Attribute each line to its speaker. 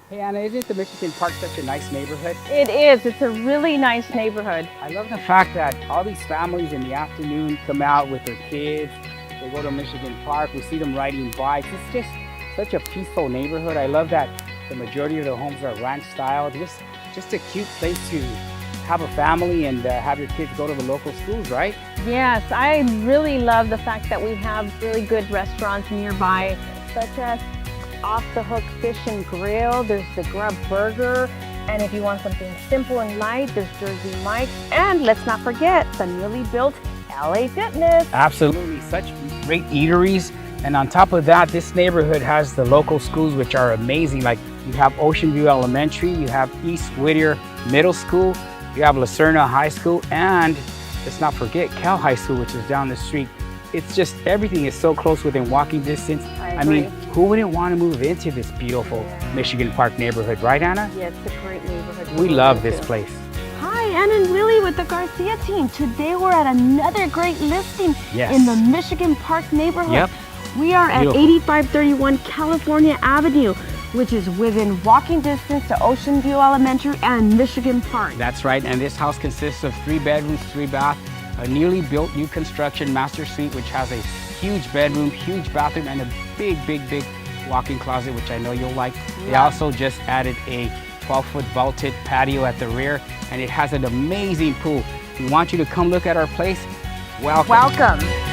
Speaker 1: Hey Anna, isn't the Michigan Park such a nice neighborhood?
Speaker 2: It is. It's a really nice neighborhood.
Speaker 1: I love the fact that all these families in the afternoon come out with their kids. They go to Michigan Park. We see them riding bikes. It's just such a peaceful neighborhood. I love that the majority of the homes are ranch style. Just a cute place to have a family and have your kids go to the local schools, right?
Speaker 2: Yes, I really love the fact that we have really good restaurants nearby, such as Off the Hook Fish and Grill. There's the Grub Burger. And if you want something simple and light, there's Jersey Mike's. And let's not forget the newly built LA Fitness.
Speaker 1: Absolutely, such great eateries. And on top of that, this neighborhood has the local schools, which are amazing. Like you have Ocean View Elementary, you have East Whittier Middle School, you have Lucerna High School, and let's not forget Cal High School, which is down the street. It's just everything is so close within walking distance. I mean, who wouldn't want to move into this beautiful Michigan Park neighborhood, right, Anna?
Speaker 2: Yeah, it's a great neighborhood.
Speaker 1: We love this place.
Speaker 2: Hi, Anna and Willie with the Garcia Team. Today we're at another great listing in the Michigan Park neighborhood.
Speaker 1: Yep.
Speaker 2: We are at 8531 California Avenue, which is within walking distance to Ocean View Elementary and Michigan Park.
Speaker 1: That's right, and this house consists of 3 bedrooms, 3 baths, a newly built new construction master suite, which has a huge bedroom, huge bathroom, and a big walk-in closet, which I know you'll like. They also just added a 12-foot vaulted patio at the rear, and it has an amazing pool. We want you to come look at our place. Welcome.
Speaker 2: Welcome.